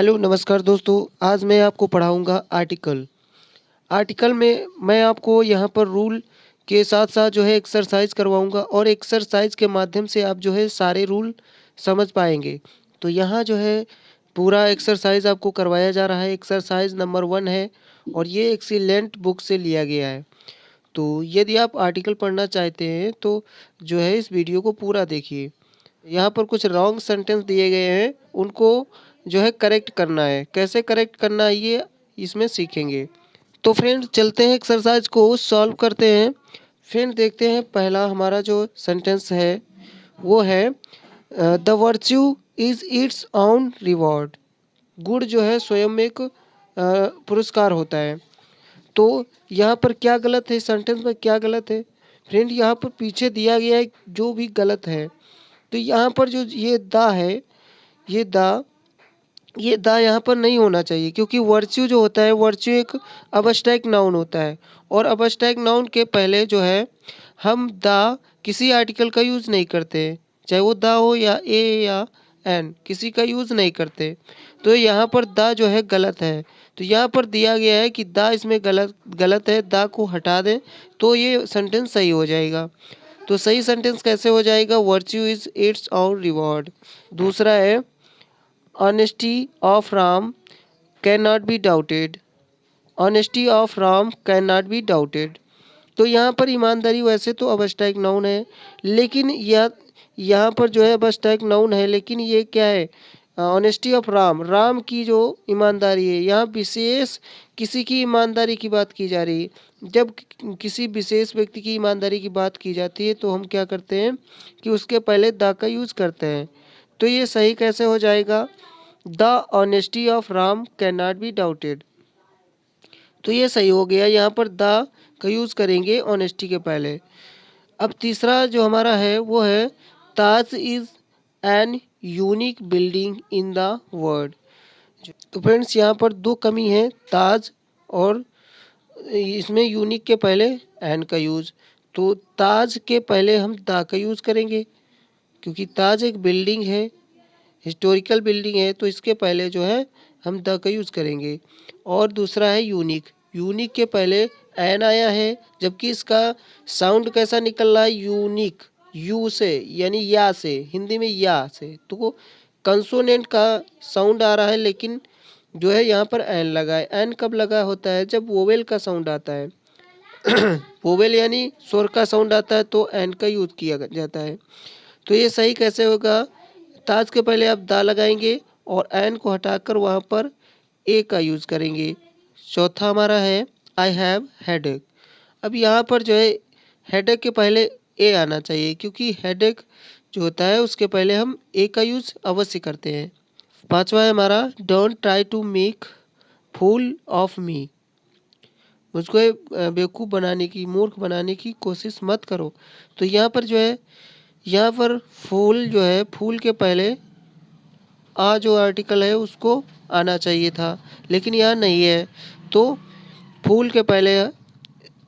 Hello नमस्कार दोस्तों। आज मैं आपको पढ़ाऊंगा आर्टिकल। आर्टिकल में मैं आपको यहाँ पर रूल के साथ साथ जो है एक्सरसाइज करवाऊंगा और एक्सरसाइज के माध्यम से आप जो है सारे रूल समझ पाएंगे। तो यहाँ जो है पूरा एक्सरसाइज आपको करवाया जा रहा है। एक्सरसाइज नंबर 1 है और ये एक्सीलेंट बुक से लिया गया है। तो यदि आप आर्टिकल पढ़ना चाहते हैं तो जो है इस वीडियो को पूरा देखिए। यहाँ पर कुछ रॉन्ग सेंटेंस दिए गए हैं, उनको जो है करेक्ट करना है। कैसे करेक्ट करना है ये इसमें सीखेंगे। तो फ्रेंड चलते हैं एक्सरसाइज को सॉल्व करते हैं। फ्रेंड देखते हैं पहला हमारा जो सेंटेंस है वो है the virtue is its own reward. गुण जो है स्वयं एक पुरस्कार होता है। तो यहाँ पर क्या गलत है, सेंटेंस में क्या गलत है फ्रेंड? यहाँ पर पीछे दिया गया है जो भी गलत है। तो यहाँ पर जो ये दा है, ये दा यहाँ पर नहीं होना चाहिए, क्योंकि वर्च्यू जो होता है, वर्च्यू एक अबस्ट्रैक्ट नाउन होता है और अबस्ट्रैक्ट नाउन के पहले जो है हम दा किसी आर्टिकल का यूज़ नहीं करते, चाहे वो दा हो या ए या एन, किसी का यूज़ नहीं करते। तो यहाँ पर दा जो है गलत है। तो यहाँ पर दिया गया है कि दा इसमें गलत है, दा को हटा दें तो ये सेंटेंस सही हो जाएगा। तो सही सेंटेंस कैसे हो जाएगा? Virtue is its own reward. दूसरा है honesty of Ram can not be doubted. Honesty of Ram can not be doubted. तो यहाँ पर ईमानदारी वैसे तो अबस्ट्रैक्ट नाउन है, लेकिन यहाँ पर जो है अबस्ट्रैक्ट नाउन है, लेकिन ये क्या है? ऑनेस्टी ऑफ राम, राम की जो ईमानदारी है, यहाँ विशेष किसी की ईमानदारी की बात की जा रही है। जब किसी विशेष व्यक्ति की ईमानदारी की बात की जाती है तो हम क्या करते हैं कि उसके पहले द का यूज़ करते हैं। तो ये सही कैसे हो जाएगा? The honesty of Ram can not be doubted. तो ये सही हो गया, यहाँ पर द का यूज़ करेंगे ऑनेस्टी के पहले। अब तीसरा जो हमारा है वो है Taj is an unique building in the world. तो फ्रेंड्स यहाँ पर दो कमी है, ताज और इसमें यूनिक के पहले एन का यूज़। तो ताज के पहले हम द का यूज़ करेंगे, क्योंकि ताज एक बिल्डिंग है, हिस्टोरिकल बिल्डिंग है, तो इसके पहले जो है हम द का यूज़ करेंगे। और दूसरा है यूनिक, यूनिक के पहले एन आया है, जबकि इसका साउंड कैसा निकल रहा है? यूनिक, यू से यानी या से, हिंदी में या से, तो कंसोनेंट का साउंड आ रहा है, लेकिन जो है यहाँ पर एन लगा है। एन कब लगा होता है? जब वोवेल का साउंड आता है वोवेल यानी स्वर का साउंड आता है तो एन का यूज़ किया जाता है। तो ये सही कैसे होगा? ताज के पहले आप दा लगाएंगे और एन को हटाकर वहाँ पर ए का यूज़ करेंगे। चौथा हमारा है आई हैव हेडेक। अब यहाँ पर जो है हेडेक के पहले ए आना चाहिए, क्योंकि हेडेक जो होता है उसके पहले हम ए का यूज़ अवश्य करते हैं। पांचवा है हमारा don't try to make fool of me. मुझको बेवकूफ़ बनाने की, मूर्ख बनाने की कोशिश मत करो। तो यहाँ पर जो है, यहाँ पर फूल जो है, फूल के पहले आ जो आर्टिकल है उसको आना चाहिए था, लेकिन यहाँ नहीं है। तो फूल के पहले आ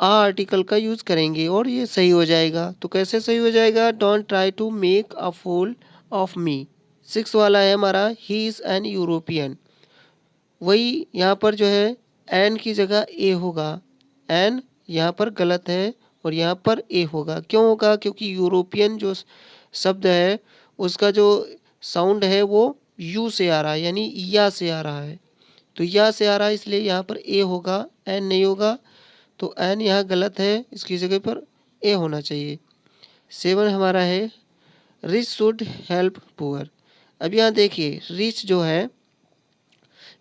आर्टिकल का यूज़ करेंगे और ये सही हो जाएगा। तो कैसे सही हो जाएगा? Don't try to make a fool of me. 6 वाला है हमारा ही इज़ एन यूरोपियन। वही यहाँ पर जो है एन की जगह ए होगा। एन यहाँ पर गलत है और यहाँ पर ए होगा। क्यों होगा? क्योंकि यूरोपियन जो शब्द है उसका जो साउंड है वो यू से आ रहा है, यानी या से आ रहा है। तो या से आ रहा है, इसलिए यहाँ पर ए होगा, एन नहीं होगा। तो एन यहाँ गलत है, इसकी जगह पर ए होना चाहिए। 7 हमारा है रिच शुड हेल्प पुअर। अब यहाँ देखिए रिच जो है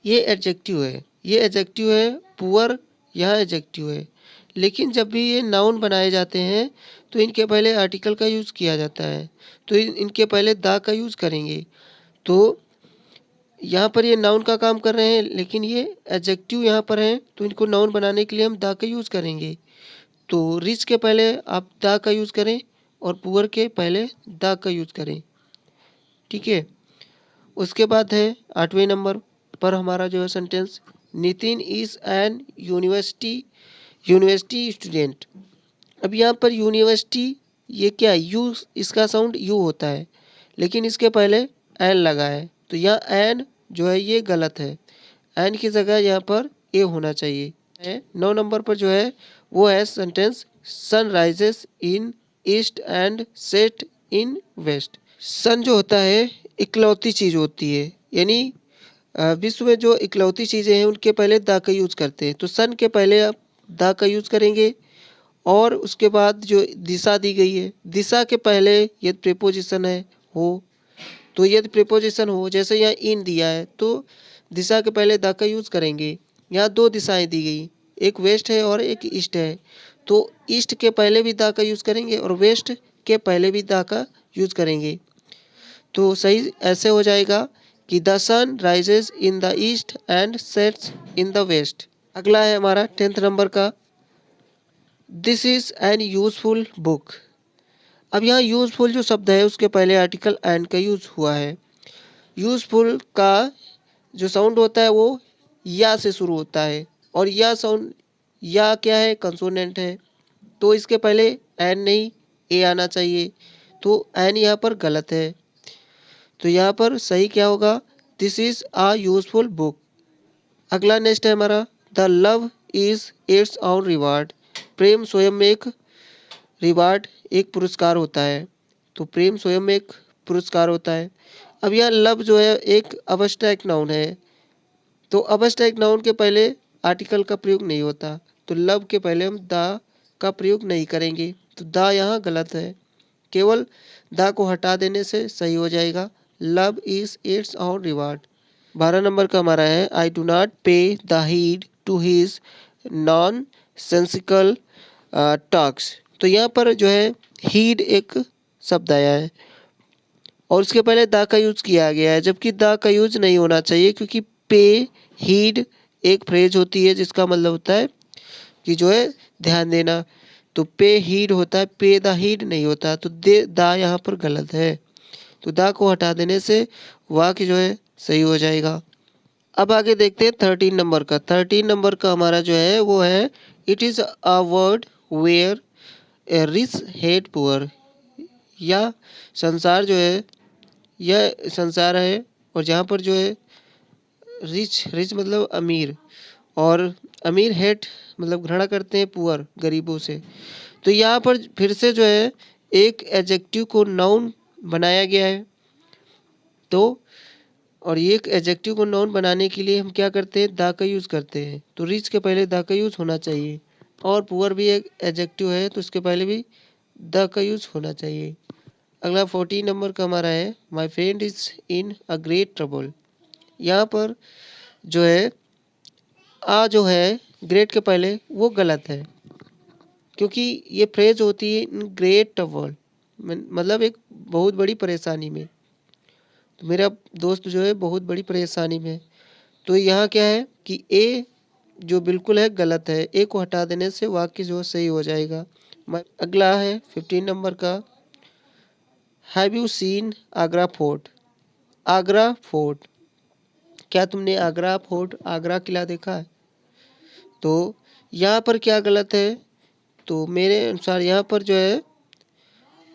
ये एडजेक्टिव है, ये एडजेक्टिव है। पुअर यहाँ एडजेक्टिव है, लेकिन जब भी ये नाउन बनाए जाते हैं तो इनके पहले आर्टिकल का यूज़ किया जाता है। तो इनके पहले दा का यूज़ करेंगे। तो यहाँ पर ये नाउन का काम कर रहे हैं, लेकिन ये एडजेक्टिव यहाँ पर हैं, तो इनको नाउन बनाने के लिए हम दा का यूज़ करेंगे। तो रिच के पहले आप दा का यूज़ करें और पुअर के पहले दा का यूज़ करें, ठीक है। उसके बाद है 8वें नंबर पर हमारा जो है sentence Nitin is an university student. अब यहाँ पर यूनिवर्सिटी ये क्या है? यू, इसका साउंड यू होता है, लेकिन इसके पहले एन लगा है, तो यहाँ एन जो है ये गलत है। एन की जगह यहाँ पर ए होना चाहिए। 9 नंबर पर जो है वो है sentence sun rises in east and set in west. Sun जो होता है इकलौती चीज़ होती है, यानी विश्व में जो इकलौती चीज़ें हैं उनके पहले द का यूज़ करते हैं। तो सन के पहले आप द का यूज़ करेंगे और उसके बाद जो दिशा दी गई है, दिशा के पहले यदि प्रीपोजिशन है हो, तो यदि प्रीपोजिशन हो, जैसे यहाँ इन दिया है तो दिशा के पहले द का यूज़ करेंगे। यहाँ दो दिशाएं दी गई, एक वेस्ट है और एक ईस्ट है, तो ईस्ट के पहले भी द का यूज़ करेंगे और वेस्ट के पहले भी द का यूज़ करेंगे। तो सही ऐसे हो जाएगा कि the sun rises in the east and sets in the west. अगला है हमारा 10th नंबर का, this is an useful book. अब यहाँ यूजफुल जो शब्द है उसके पहले आर्टिकल एंड का यूज हुआ है। यूजफुल का जो साउंड होता है वो या से शुरू होता है और या साउंड, या क्या है, कंसोनेंट है, तो इसके पहले एन नहीं ए आना चाहिए, तो एन यहाँ पर गलत है। तो यहाँ पर सही क्या होगा, this is a useful book. अगला नेक्स्ट है हमारा, the love is its own reward. प्रेम स्वयं एक रिवार्ड, एक पुरस्कार होता है। तो प्रेम स्वयं एक पुरस्कार होता है। अब यह लव जो है एक अब्स्ट्रैक्ट नाउन है, तो अब्स्ट्रैक्ट नाउन के पहले आर्टिकल का प्रयोग नहीं होता, तो लव के पहले हम द का प्रयोग नहीं करेंगे, तो द यहाँ गलत है। केवल द को हटा देने से सही हो जाएगा, love is its own reward. 12 number का हमारा है, I do not pay the heed to his nonsensical talks. तो यहाँ पर जो है हीड एक शब्द आया है और उसके पहले द का यूज किया गया है, जबकि द का यूज नहीं होना चाहिए, क्योंकि पे हीड एक फ्रेज होती है जिसका मतलब होता है कि जो है ध्यान देना। तो पे हीड होता है, पे द हीड नहीं होता, तो दे द यहाँ पर गलत है, तो द को हटा देने से वाक्य जो है सही हो जाएगा। अब आगे देखते हैं 13 नंबर का। 13 नंबर का हमारा जो है वो है, it is a world where a rich hate poor. या संसार जो है, यह संसार है और जहाँ पर जो है रिच, रिच मतलब अमीर, और अमीर हेट मतलब घृणा करते हैं पुअर गरीबों से। तो यहाँ पर फिर से जो है एक एडजेक्टिव को नाउन बनाया गया है। तो और ये एक एडजेक्टिव को नाउन बनाने के लिए हम क्या करते हैं, द का यूज़ करते हैं, तो रिच के पहले द का यूज़ होना चाहिए, और पुअर भी एक एडजेक्टिव है तो उसके पहले भी द का यूज़ होना चाहिए। अगला 14 नंबर का हमारा है, my friend is in a great trouble. यहाँ पर जो है आ जो है ग्रेट के पहले वो गलत है, क्योंकि ये फ्रेज होती है इन ग्रेट ट्रबल, मतलब एक बहुत बड़ी परेशानी में। तो मेरा दोस्त जो है बहुत बड़ी परेशानी में है। तो यहाँ क्या है कि ए जो बिल्कुल है गलत है, ए को हटा देने से वाक्य जो सही हो जाएगा। अगला है 15 नंबर का, have you seen Agra fort. Agra fort, क्या तुमने आगरा फोर्ट, आगरा किला देखा है? तो यहाँ पर क्या गलत है, तो मेरे अनुसार यहाँ पर जो है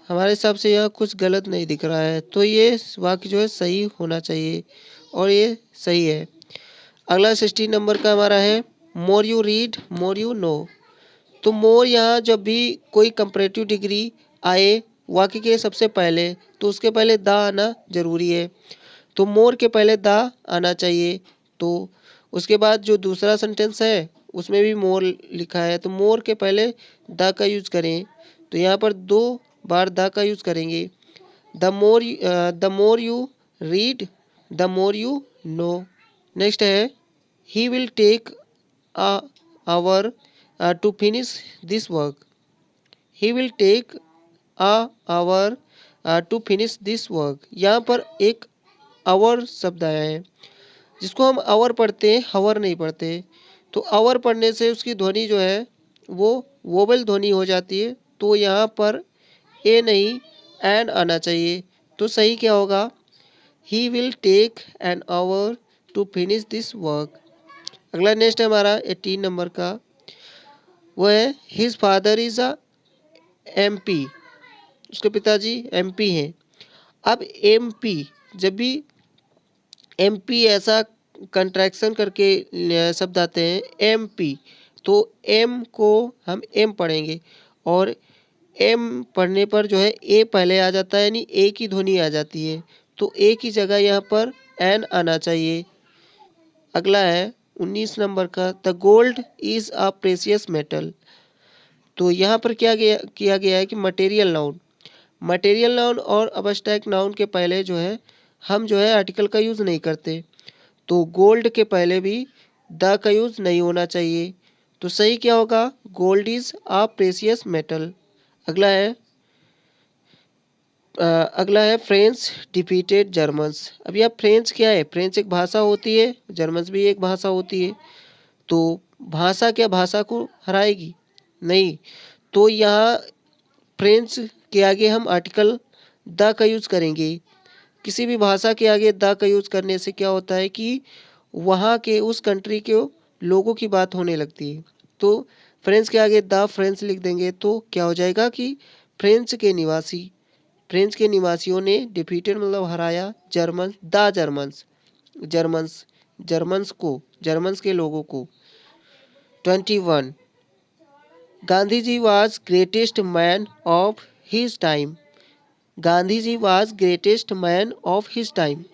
हमारे हिसाब से यहाँ कुछ गलत नहीं दिख रहा है, तो ये वाक्य जो है सही होना चाहिए और ये सही है। अगला 16 नंबर का हमारा है, मोर you read more you no. तो मोर यहाँ जब भी कोई कंपैरेटिव डिग्री आए वाक्य के सबसे पहले, तो उसके पहले द आना जरूरी है, तो मोर के पहले द आना चाहिए। तो उसके बाद जो दूसरा सेंटेंस है उसमें भी मोर लिखा है, तो मोर के पहले द का यूज करें, तो यहाँ पर 2 बार द का यूज करेंगे। The more you read the more you know. Next है, he will take a hour to finish this work. He will take a hour to finish this work. यहाँ पर एक आवर शब्द आया है, जिसको हम आवर पढ़ते हैं, हवर नहीं पढ़ते। तो आवर पढ़ने से उसकी ध्वनि जो है वो वोवेल ध्वनि हो जाती है, तो यहाँ पर ए नहीं एन आना चाहिए। तो सही क्या होगा, he will take an hour to finish this work. अगला नेक्स्ट है हमारा 18 नंबर का, वो है his father is a MP. उसके पिताजी एमपी हैं। अब एमपी जब भी एमपी ऐसा कंट्रैक्शन करके शब्द आते हैं एमपी, तो एम को हम एम पढ़ेंगे और एम पढ़ने पर जो है ए पहले आ जाता है, यानी ए की ध्वनि आ जाती है, तो ए की जगह यहाँ पर एन आना चाहिए। अगला है 19 नंबर का, the gold is a precious metal. तो यहाँ पर किया गया है कि मटेरियल नाउन और अबस्ट्रैक्ट नाउन के पहले जो है हम जो है आर्टिकल का यूज़ नहीं करते, तो गोल्ड के पहले भी द का यूज़ नहीं होना चाहिए। तो सही क्या होगा, gold is a precious metal. अगला है फ्रेंच डिफीटेड जर्मन्स। अब यह फ्रेंच क्या है, फ्रेंच एक भाषा होती है, जर्मन्स भी एक भाषा होती है, तो भाषा क्या भाषा को हराएगी, नहीं। तो यहाँ फ्रेंच के आगे हम आर्टिकल द का यूज़ करेंगे। किसी भी भाषा के आगे द का यूज़ करने से क्या होता है कि वहाँ के उस कंट्री के लोगों की बात होने लगती है। तो फ्रेंच के आगे द फ्रेंच लिख देंगे तो क्या हो जाएगा कि फ्रेंच के निवासियों ने डिफीटेड मतलब हराया जर्मन्स के लोगों को। 21 Gandhi ji was greatest man of his time. Gandhi ji was greatest man of his time.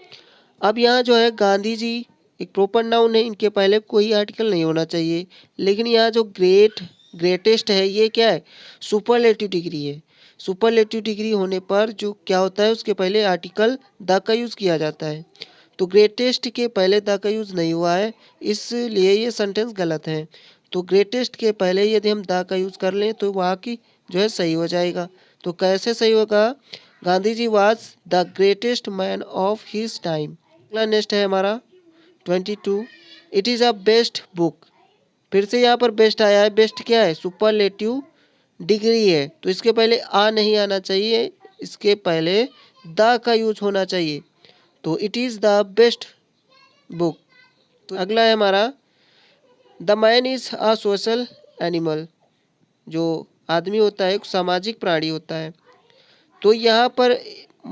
अब यहाँ जो है गांधी जी एक प्रॉपर नाउन है, इनके पहले कोई आर्टिकल नहीं होना चाहिए, लेकिन यहाँ जो ग्रेटेस्ट है ये क्या है, सुपरलेटिव डिग्री है। सुपरलेटिव डिग्री होने पर जो क्या होता है उसके पहले आर्टिकल द का यूज़ किया जाता है, तो ग्रेटेस्ट के पहले द का यूज़ नहीं हुआ है, इसलिए ये सेंटेंस गलत है। तो ग्रेटेस्ट के पहले यदि हम द का यूज़ कर लें तो वहाँ की जो है सही हो जाएगा। तो कैसे सही होगा, Gandhi ji was the greatest man of his time. अगला नेक्स्ट है हमारा 22 it is a best book. फिर से यहाँ पर बेस्ट आया है, बेस्ट क्या है, सुपरलेटिव डिग्री है, तो इसके पहले आ नहीं आना चाहिए, इसके पहले द का यूज होना चाहिए, तो it is the best book. तो अगला है हमारा the man is a social animal. जो आदमी होता है एक सामाजिक प्राणी होता है, तो यहाँ पर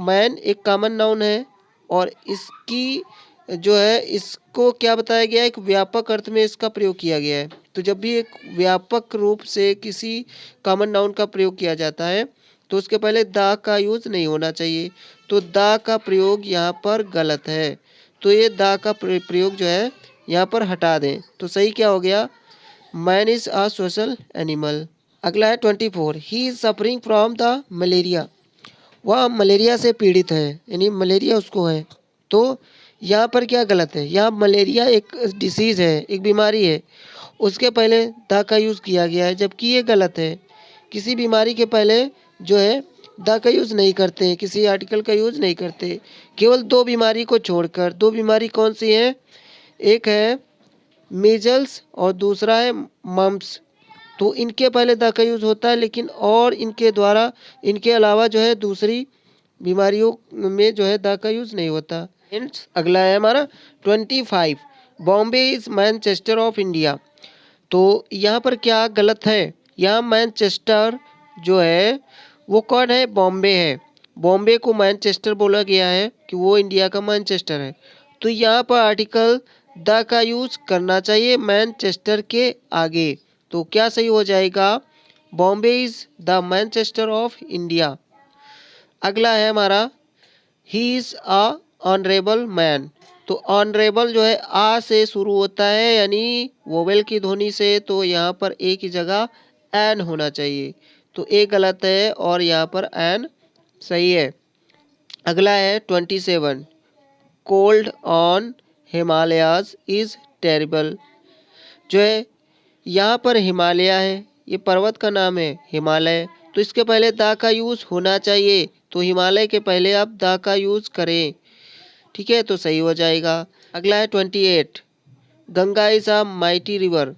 मैन एक कॉमन नाउन है और इसकी जो है इसको क्या बताया गया है, एक व्यापक अर्थ में इसका प्रयोग किया गया है। तो जब भी एक व्यापक रूप से किसी कॉमन नाउन का प्रयोग किया जाता है तो उसके पहले द का यूज़ नहीं होना चाहिए, तो द का प्रयोग यहाँ पर गलत है, तो ये द का प्रयोग जो है यहाँ पर हटा दें। तो सही क्या हो गया, man is a social animal. अगला है 24 he is suffering from the malaria. वह मलेरिया से पीड़ित है, यानी मलेरिया उसको है, तो यहाँ पर क्या गलत है, यहाँ मलेरिया एक डिसीज़ है, एक बीमारी है, उसके पहले द का यूज़ किया गया है, जबकि ये गलत है। किसी बीमारी के पहले जो है द का यूज़ नहीं करते हैं, किसी आर्टिकल का यूज़ नहीं करते, केवल दो बीमारी को छोड़कर। दो बीमारी कौन सी हैं, एक है मीजल्स और दूसरा है मम्प्स, तो इनके पहले द का यूज़ होता है, लेकिन और इनके अलावा जो है दूसरी बीमारियों में जो है द का यूज़ नहीं होता। अगला है हमारा 25 Bombay is Manchester of India. तो यहाँ पर क्या गलत है, यहाँ मैनचेस्टर जो है वो कौन है, बॉम्बे है। बॉम्बे को मैनचेस्टर बोला गया है कि वो इंडिया का मैनचेस्टर है, तो यहाँ पर आर्टिकल द का यूज़ करना चाहिए मैनचेस्टर के आगे। तो क्या सही हो जाएगा, Bombay is the Manchester of India. अगला है हमारा he is a honourable man. तो ऑनरेबल जो है आ से शुरू होता है, यानी वोवेल की ध्वनि से, तो यहाँ पर ए की जगह एन होना चाहिए, तो ए गलत है और यहाँ पर एन सही है। अगला है 27 cold on Himalayas is terrible. जो है यहाँ पर हिमालय है, ये पर्वत का नाम है हिमालय, तो इसके पहले द का यूज़ होना चाहिए, तो हिमालय के पहले आप द का यूज़ करें, ठीक है, तो सही हो जाएगा। अगला है 28 Ganga is a mighty river.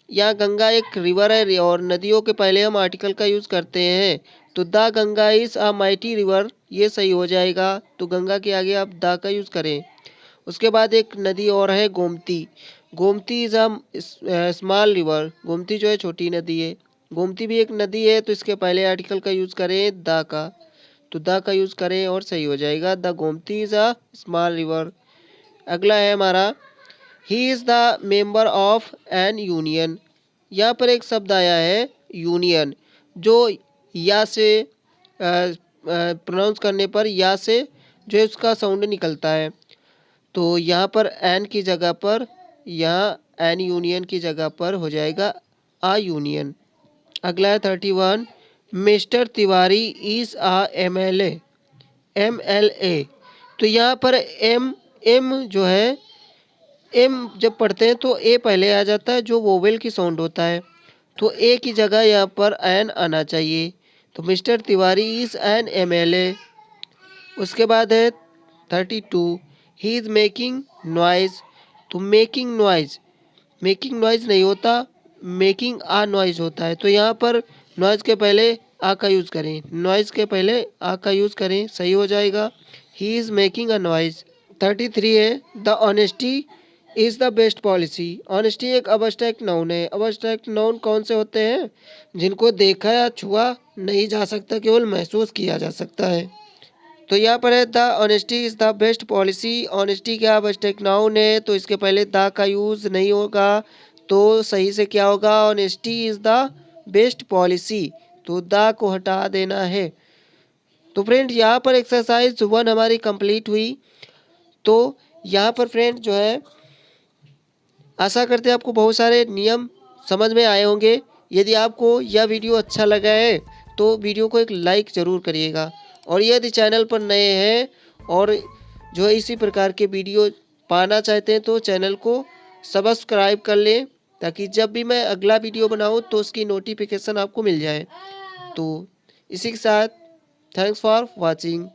यहाँ गंगा एक रिवर है और नदियों के पहले हम आर्टिकल का यूज़ करते हैं, तो the Ganga is a mighty river ये सही हो जाएगा, तो गंगा के आगे आप द का यूज़ करें। उसके बाद एक नदी और है Gomti. Gomti is a small river. Gomti जो है छोटी नदी है, गोमती भी एक नदी है, तो इसके पहले आर्टिकल का यूज़ करें द का, तो द का यूज़ करें और सही हो जाएगा, the Gomti is a small river. अगला है हमारा he is the member of an union. यहाँ पर एक शब्द आया है यूनियन, जो या से प्रोनाउंस करने पर या से जो है उसका साउंड निकलता है। तो यहाँ पर एन की जगह पर, यहाँ एन यूनियन की जगह पर हो जाएगा आ यूनियन। अगला है 31, mister Tiwari is a MLA। MLA, तो यहाँ पर एम जो है, एम जब पढ़ते हैं तो ए पहले आ जाता है जो वोवेल की साउंड होता है, तो ए की जगह यहाँ पर एन आना चाहिए। तो mister Tiwari is an MLA। उसके बाद है 32, ही इज़ मेकिंग नॉइज़। तो मेकिंग नॉइज़ नहीं होता, मेकिंग आ नॉइज़ होता है। तो यहाँ पर नॉइज़ के पहले आ का यूज़ करें, नॉइज़ के पहले आ का यूज़ करें, सही हो जाएगा। He is making a noise. 33 है, the honesty is the best policy. Honesty एक अब्स्ट्रैक्ट नाउन है। अब्स्ट्रैक्ट नाउन कौन से होते हैं? जिनको देखा या छुआ नहीं जा सकता, केवल महसूस किया जा सकता है। तो यहाँ पर है the honesty is the best policy. Honesty क्या अब्स्ट्रैक्ट नाउन है, तो इसके पहले द का यूज़ नहीं होगा, तो सही से क्या होगा? Honesty is the best policy. तो द को हटा देना है। तो फ्रेंड यहाँ पर एक्सरसाइज 1 हमारी कंप्लीट हुई। तो यहाँ पर फ्रेंड जो है, आशा करते हैं आपको बहुत सारे नियम समझ में आए होंगे। यदि आपको यह वीडियो अच्छा लगा है तो वीडियो को एक लाइक ज़रूर करिएगा, और यदि चैनल पर नए हैं और जो है इसी प्रकार के वीडियो पाना चाहते हैं तो चैनल को सब्सक्राइब कर लें, ताकि जब भी मैं अगला वीडियो बनाऊं तो उसकी नोटिफिकेशन आपको मिल जाए। तो इसी के साथ थैंक्स फॉर वॉचिंग।